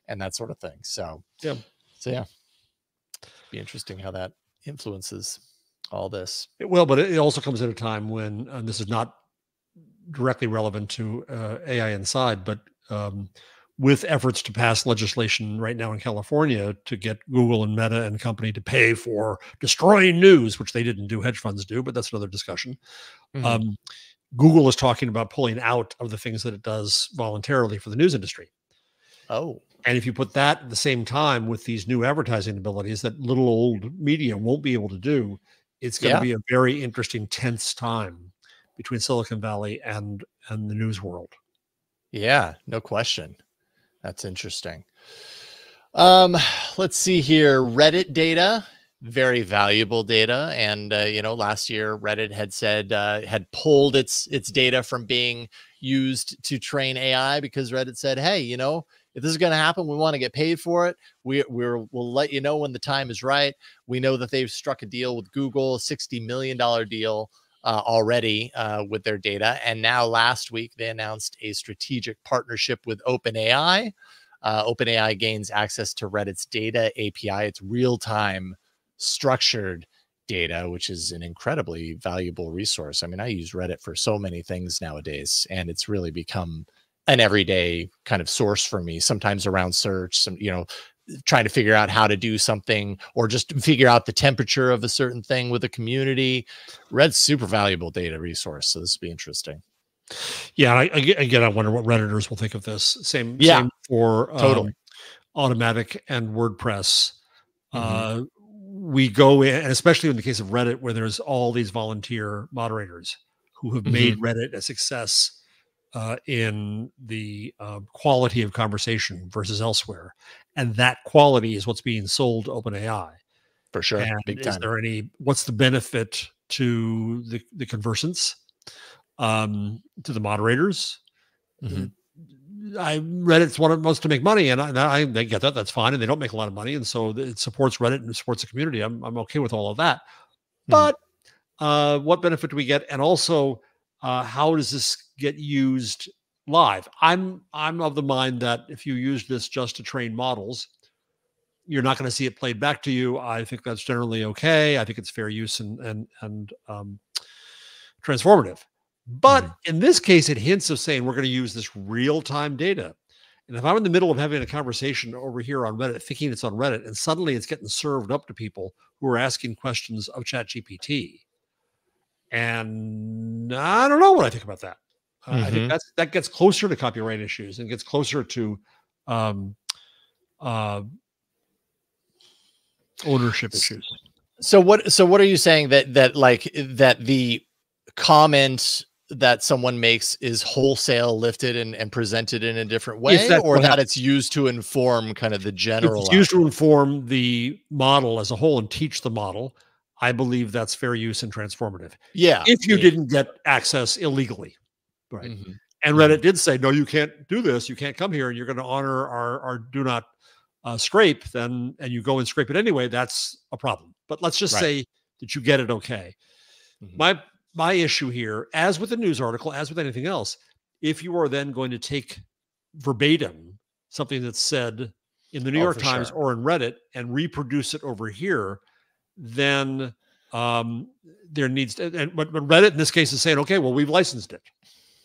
and that sort of thing. So yeah, be interesting how that influences all this. Well, but it also comes at a time when, and this is not directly relevant to AI inside, but with efforts to pass legislation right now in California to get Google and Meta and company to pay for destroying news, which they didn't do, hedge funds do, but that's another discussion. Google is talking about pulling out of the things that it does voluntarily for the news industry. Oh. And if you put that at the same time with these new advertising abilities that little old media won't be able to do, it's going to be a very interesting, tense time between Silicon Valley and the news world. Yeah, no question. That's interesting. Let's see here. Reddit data, very valuable data. And, last year Reddit had said, had pulled its data from being used to train AI because Reddit said, hey, if this is going to happen, we want to get paid for it. We'll let you know when the time is right. We know that they've struck a deal with Google, a $60 million deal already with their data. And now last week, they announced a strategic partnership with OpenAI. OpenAI gains access to Reddit's data API. It's real-time structured data, which is an incredibly valuable resource. I mean, I use Reddit for so many things nowadays, and it's really become an everyday kind of source for me, sometimes around search, trying to figure out how to do something, or just figure out the temperature of a certain thing with a community. Reddit's super valuable data resource. So this will be interesting. Yeah. Again, I wonder what Redditors will think of this. Same for totally. Automatic and WordPress. We go in, and especially in the case of Reddit, where there's all these volunteer moderators who have made Reddit a success in the quality of conversation versus elsewhere. And that quality is what's being sold to OpenAI. For sure. And big time. Is there what's the benefit to the conversants, to the moderators? Reddit's one of most to make money, and they get that. That's fine. And they don't make a lot of money. And so it supports Reddit and it supports the community. I'm okay with all of that. But what benefit do we get? And also, how does this get used live? I'm of the mind that if you use this just to train models, you're not going to see it played back to you. I think that's generally okay. I think it's fair use and transformative. But in this case, it hints of saying we're going to use this real-time data. And if I'm in the middle of having a conversation over here on Reddit, thinking it's on Reddit, and suddenly it's getting served up to people who are asking questions of ChatGPT, and I don't know what I think about that. I think that gets closer to copyright issues and gets closer to ownership issues. So what are you saying that the comment that someone makes is wholesale lifted and presented in a different If way, that's or what that happens. it's used to inform kind of the If general it's used to outcome? inform the model as a whole and teach the model, I believe that's fair use and transformative. Yeah. If you Yeah. didn't get access illegally, right? Mhm. And Mhm. Reddit did say, no, you can't do this. You can't come here, and you're going to honor our do not scrape. Then, and you go and scrape it anyway. That's a problem. But let's just Right. say that you get it okay. Mhm. My issue here, as with a news article, as with anything else, if you are then going to take verbatim something that's said in the New Oh, York for Times sure. or in Reddit and reproduce it over here, then there needs to, but Reddit in this case is saying, okay, well, we've licensed it.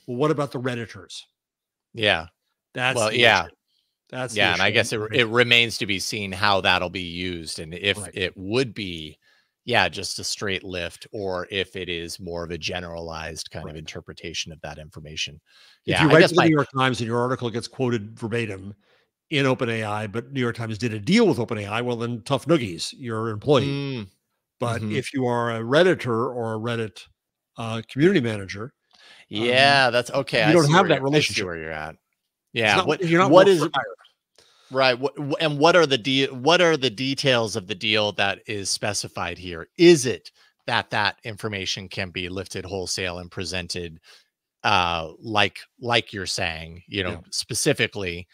Well, what about the Redditors? Yeah. That's Well, the issue. yeah. That's the Yeah, and I issue. guess it remains to be seen how that'll be used, and if Right. it would be, yeah, just a straight lift, or if it is more of a generalized kind of Right. interpretation of that information. If Yeah, you I write guess to the New York Times and your article gets quoted verbatim in OpenAI, but New York Times did a deal with OpenAI, well, then tough noogies, you're an employee. But Mhm. if you are a Redditor or a Reddit community manager, Yeah, that's okay. you don't have that I see relationship. where you're at. It's Yeah. not you're not What work is for hire. right? And what are what are the details of the deal that is specified here? Is it that information can be lifted wholesale and presented like you're saying, Yeah. specifically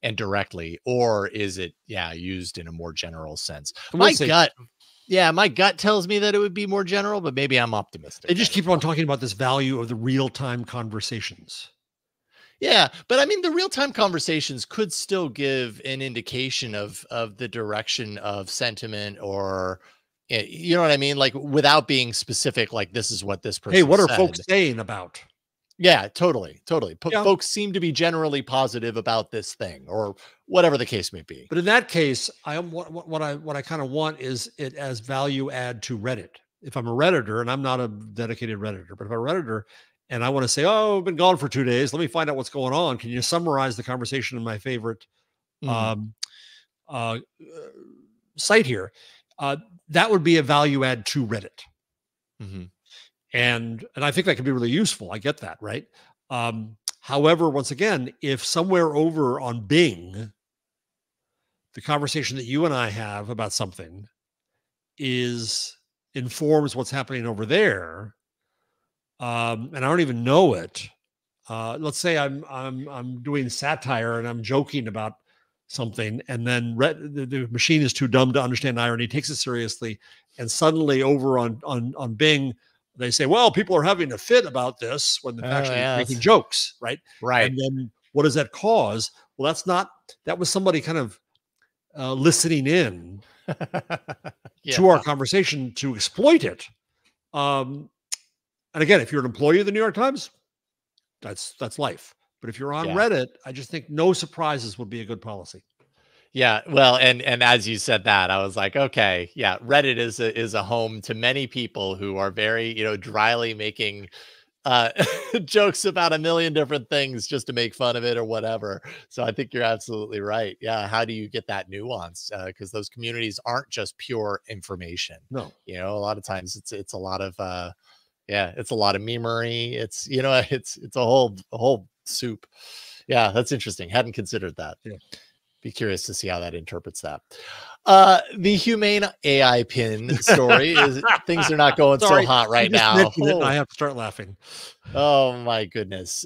and directly, or is it used in a more general sense? And we'll see. My gut tells me that it would be more general, but maybe I'm optimistic. They just keep on talking about this value of the real-time conversations. Yeah, but I mean, the real-time conversations could still give an indication of the direction of sentiment, or you know what I mean, like without being specific, like this is what this Hey, person what are folks said. saying about? Yeah, totally, totally. Yeah. Folks seem to be generally positive about this thing, or whatever the case may be. But in that case, I am what I kind of want is it as value add to Reddit. If I'm a Redditor, and I'm not a dedicated Redditor, but if I'm a Redditor and I want to say, oh, I've been gone for 2 days, let me find out what's going on. Can you summarize the conversation in my favorite Mm, um, uh, site here? Uh, that would be a value add to Reddit. mhm. And I think that can be really useful. I get that, right? However, once again, if somewhere over on Bing, the conversation that you and I have about something is informs what's happening over there, and I don't even know it. Let's say I'm doing satire and I'm joking about something, and then the machine is too dumb to understand irony, takes it seriously, and suddenly over on Bing, they say, "Well, people are having a fit about this," when Oh actually yeah, making jokes, right? right. And then what does that cause? Well, that was somebody kind of listening in Yeah, to our conversation to exploit it. Um, and again, if you're an employee of the New York Times, that's life. But if you're on yeah. Reddit, I just think no surprises would be a good policy. Yeah, well, and as you said that, I was like, okay, yeah, Reddit is a home to many people who are very, dryly making uh jokes about a million different things just to make fun of it or whatever. So I think you're absolutely right. Yeah, how do you get that nuance? Because those communities aren't just pure information. No, A lot of times it's a lot of it's a lot of memery. It's it's a whole soup. Yeah, that's interesting. Hadn't considered that. yeah. Be curious to see how that interprets that. The Humane AI pin story is things are not going so Sorry, hot you right just now. mentioned it, and I have to start laughing. Oh my goodness.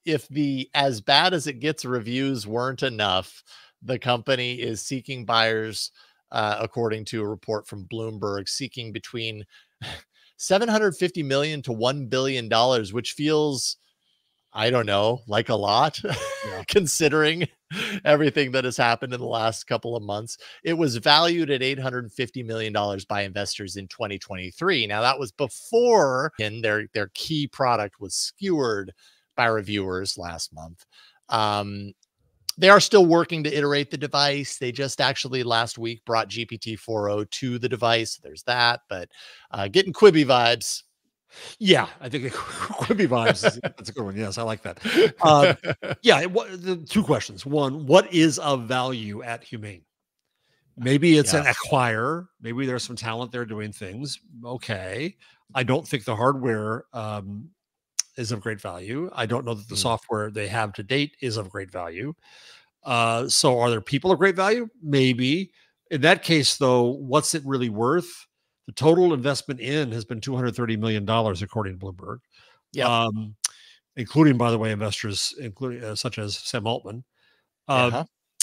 If the as bad as it gets reviews weren't enough, the company is seeking buyers, according to a report from Bloomberg, seeking between 750 million to $1 billion, which feels, I don't know, like a lot, Yeah, considering everything that has happened in the last couple of months. It was valued at $850 million by investors in 2023. Now, that was before their key product was skewered by reviewers last month. They are still working to iterate the device. They just actually last week brought GPT-4o to the device. There's that, but getting Quibi vibes. yeah. I think Quibi vibes. That's a good one. Yes, I like that. Yeah. The two questions. One, what is of value at Humane? Maybe it's an acquire. Maybe there's some talent there doing things. Okay. I don't think the hardware is of great value. I don't know that the software they have to date is of great value. So are there people of great value? Maybe. In that case, though, what's it really worth? The total investment in has been $230 million, according to Bloomberg. Yeah. Including, by the way, investors, including such as Sam Altman.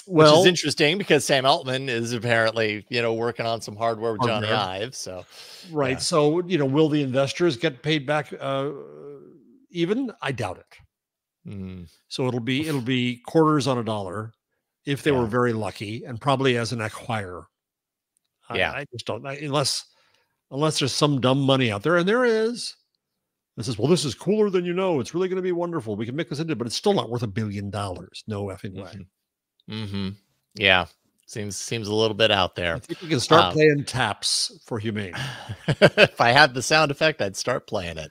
Which is interesting because Sam Altman is apparently, working on some hardware with Johnny Ive. So, right. So, will the investors get paid back even? I doubt it. So it'll be quarters on a dollar if they were very lucky, and probably as an acquire. I just don't, unless there's some dumb money out there, and there is. This is, well, this is cooler than you know. It's really going to be wonderful. We can make this into, but it's still not worth $1 billion. No effing way. Yeah. Seems a little bit out there. I think we can start playing taps for Humane. If I had the sound effect, I'd start playing it.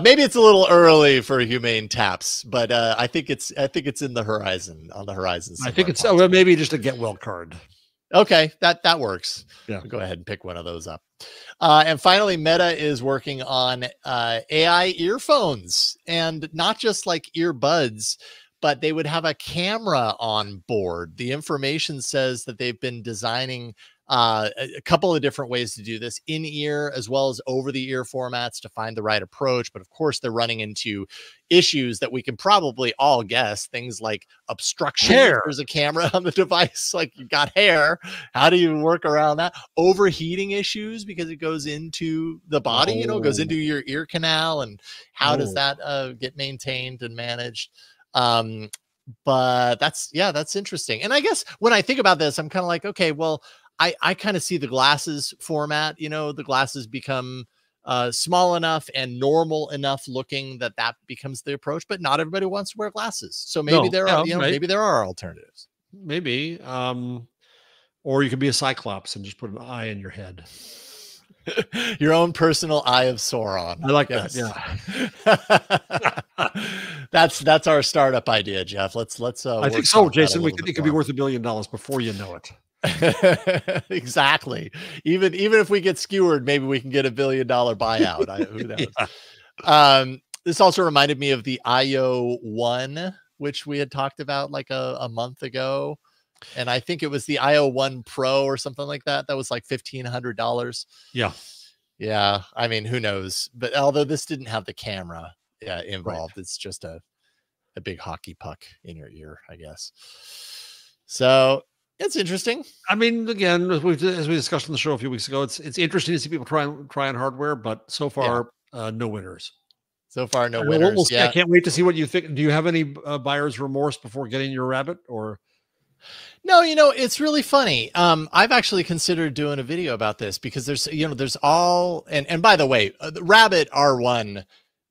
Maybe it's a little early for Humane taps, but I think it's in the horizon, on the horizon. I think it's maybe just a get well card. Okay, that works. Yeah, I'll go ahead and pick one of those up. And finally, Meta is working on AI earphones, and not just like earbuds, but they would have a camera on board. The information says that they've been designing a couple of different ways to do this, in-ear as well as over-the-ear formats to find the right approach. But of course, they're running into issues that we can probably all guess, things like obstruction. There's a camera on the device, like you got hair. How do you work around that? Overheating issues because it goes into the body, goes into your ear canal. And how does that get maintained and managed? But that's interesting. And I guess when I think about this, I'm kind of like, okay, well, I kind of see the glasses format, the glasses become small enough and normal enough looking that becomes the approach, but not everybody wants to wear glasses. So maybe maybe there are alternatives. Maybe, or you could be a cyclops and just put an eye in your head. Your own personal eye of Sauron. I like that. Yeah. That's our startup idea, Jeff. Let's I think so, Jason. It could be worth $1 billion before you know it. Exactly. Even if we get skewered, maybe we can get $1 billion buyout. Who knows? This also reminded me of the IO1, which we had talked about like a month ago. And I think it was the IO1 Pro or something like that. That was like $1,500. Yeah. I mean, who knows? But although this didn't have the camera involved, it's just a big hockey puck in your ear, I guess. So it's interesting. I mean, again, as we discussed on the show a few weeks ago, it's interesting to see people try on hardware, but so far, no winners. So far, no winners. I can't wait to see what you think. Do you have any buyer's remorse before getting your rabbit, or? No, it's really funny. I've actually considered doing a video about this because there's all, and by the way, the Rabbit R1,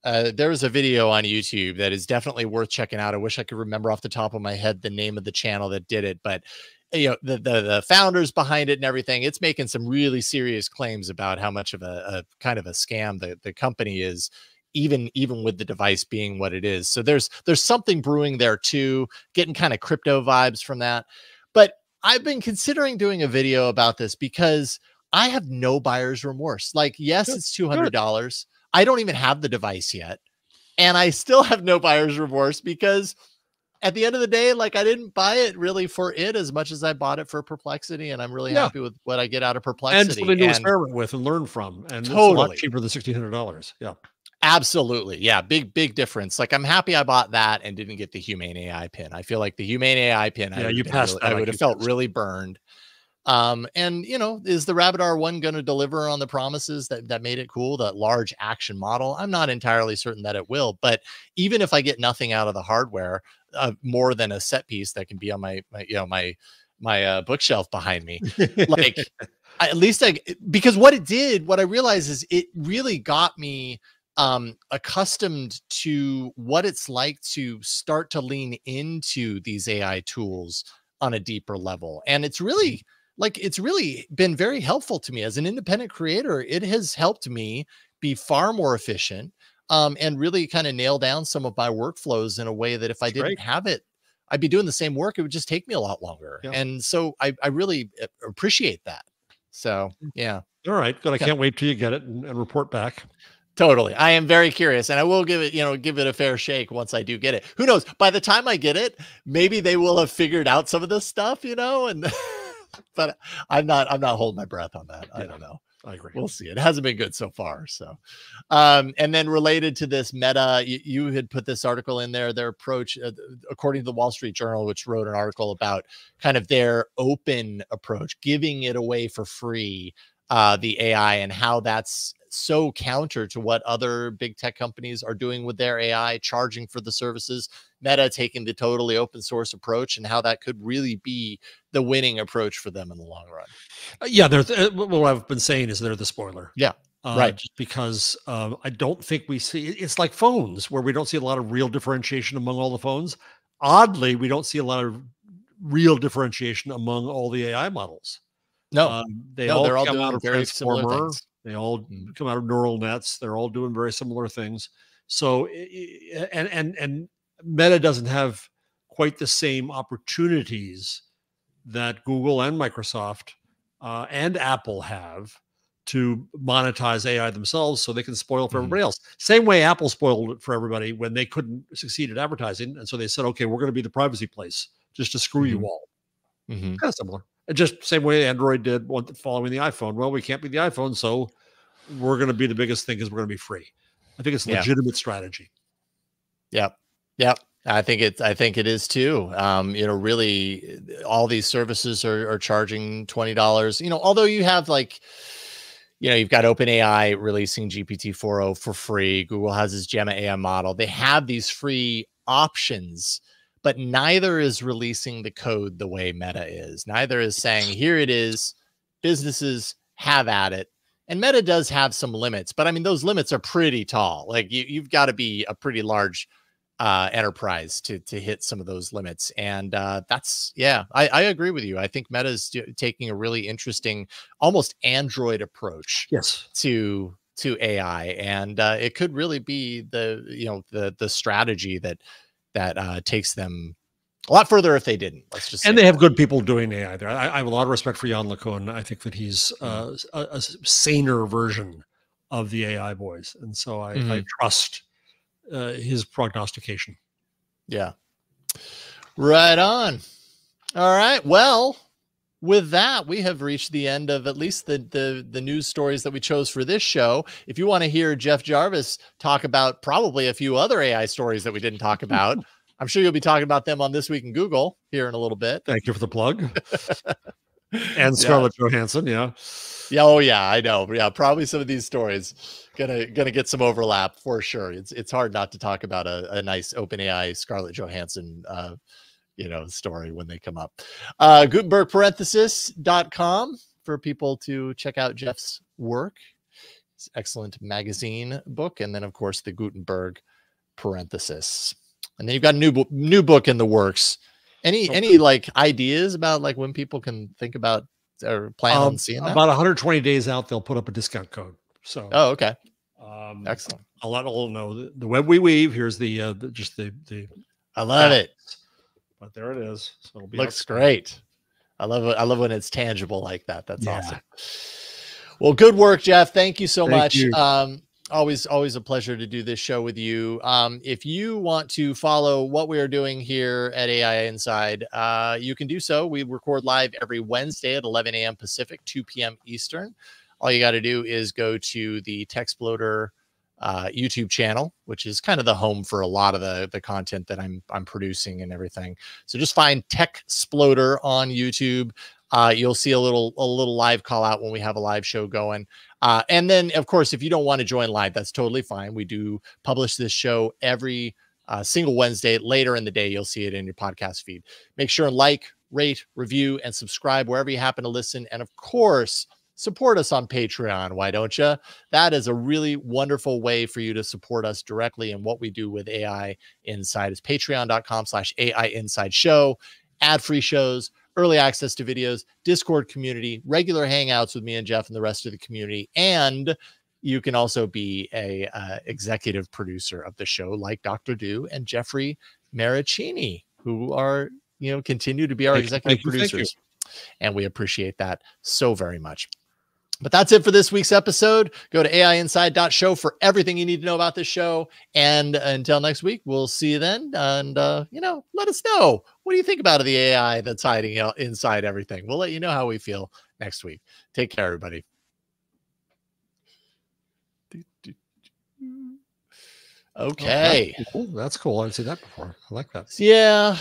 there was a video on YouTube that is definitely worth checking out. I wish I could remember off the top of my head the name of the channel that did it, but the founders behind it and everything, it's making some really serious claims about how much of a kind of a scam the company is, even with the device being what it is. So there's something brewing there too, getting kind of crypto vibes from that. But I've been considering doing a video about this because I have no buyer's remorse. Like, yes, it's $200. I don't even have the device yet. And I still have no buyer's remorse because at the end of the day, like, I didn't buy it really for it as much as I bought it for Perplexity. And I'm really happy with what I get out of Perplexity. And something to experiment with and learn from. And totally. It's a lot cheaper than $1,600. Yeah. Absolutely. Yeah. Big difference. Like, I'm happy I bought that and didn't get the Humane AI pin. I feel like the Humane AI pin, I would have felt really burned. And is the Rabbit R1 going to deliver on the promises that made it cool, that large action model? I'm not entirely certain that it will, but even if I get nothing out of the hardware, more than a set piece that can be on my bookshelf behind me, like, because what I realized is it really got me accustomed to what it's like to start to lean into these AI tools on a deeper level. And it's really been very helpful to me as an independent creator. It has helped me be far more efficient and really kind of nail down some of my workflows in a way that if I didn't have it I'd be doing the same work. It would just take me a lot longer. Yeah. And so I really appreciate that. So, yeah. All right. Good. I can't wait till you get it and report back. Totally. I am very curious, and I will give it a fair shake once I do get it. Who knows? By the time I get it, maybe they will have figured out some of this stuff, and but I'm not holding my breath on that. Yeah, I don't know. I agree. We'll see. It hasn't been good so far. So, and then related to this, Meta, you had put this article in there, their approach, according to the Wall Street Journal, which wrote an article about kind of their open approach, giving it away for free, the AI, and how that's so counter to what other big tech companies are doing with their AI, charging for the services. Meta taking the totally open source approach, and how that could really be the winning approach for them in the long run. Yeah, what I've been saying is they're the spoiler. Yeah, right. Just because I don't think we see, it's like phones where we don't see a lot of real differentiation among all the phones. Oddly, we don't see a lot of real differentiation among all the AI models. No, they're all doing very similar things. They all come out of neural nets. They're all doing very similar things. So, and Meta doesn't have quite the same opportunities that Google and Microsoft and Apple have to monetize AI themselves, so they can spoil for everybody else. Same way Apple spoiled it for everybody when they couldn't succeed at advertising. And so they said, okay, we're going to be the privacy place just to screw you all. Kind of similar. Just same way Android did following the iPhone. Well, we can't be the iPhone, so we're going to be the biggest thing because we're going to be free. I think it's a legitimate strategy. Yep. I think it is too. Really, all these services are charging $20. Although you have you've got OpenAI releasing GPT-4o for free. Google has its Gemma AI model. They have these free options, but neither is releasing the code the way Meta is. Neither is saying, here it is, businesses have at it. And Meta does have some limits, but I mean, those limits are pretty tall. Like you've got to be a pretty large enterprise to hit some of those limits. And I agree with you. I think Meta is taking a really interesting, almost Android approach to AI. And it could really be the strategy that takes them a lot further if they didn't. Let's just they have good people doing AI there. I have a lot of respect for Jan LeCun. I think that he's a saner version of the AI boys, and so I trust his prognostication. Yeah, right on. All right. Well, with that, we have reached the end of at least the news stories that we chose for this show. If you want to hear Jeff Jarvis talk about probably a few other AI stories that we didn't talk about, I'm sure you'll be talking about them on This Week in Google here in a little bit. Thank you for the plug. And Scarlett Johansson, yeah. Oh yeah, I know. Yeah, probably some of these stories gonna get some overlap for sure. It's hard not to talk about a nice OpenAI Scarlett Johansson story when they come up. Gutenberg.com for people to check out Jeff's work. It's excellent magazine book, and then of course the Gutenberg parenthesis. And then you've got a new book in the works. Any ideas about when people can think about or plan on seeing that? About 120 days out, they'll put up a discount code. So okay. Excellent. I'll let all know the web we weave. Here's the I love it. But there it is. So it'll be looks great. I love it. I love when it's tangible like that. That's awesome. Well, good work, Jeff. Thank you so much. Always a pleasure to do this show with you. If you want to follow what we are doing here at AI Inside, you can do so. We record live every Wednesday at 11 a.m. Pacific, 2 p.m. Eastern. All you got to do is go to the Techsploder YouTube channel, which is kind of the home for a lot of the content that I'm producing and everything. So just find Techsploder on YouTube. You'll see a little live call out when we have a live show going. And then, of course, if you don't want to join live, that's totally fine. We do publish this show every single Wednesday. Later in the day, you'll see it in your podcast feed. Make sure and like, rate, review, and subscribe wherever you happen to listen. And of course, support us on Patreon. Why don't you? That is a really wonderful way for you to support us directly in what we do with AI Inside. Is patreon.com/AI Inside Show, ad-free shows, early access to videos, Discord community, regular hangouts with me and Jeff and the rest of the community. And you can also be a executive producer of the show like Dr. Do and Jeffrey Maricini. who are, continue to be our executive producers. And we appreciate that so very much. But that's it for this week's episode. Go to AIinside.show for everything you need to know about this show. And until next week, we'll see you then. And, let us know. What do you think about the AI that's hiding inside everything? We'll let you know how we feel next week. Take care, everybody. Okay. Oh, that's cool. I didn't see that before. I like that. Yeah.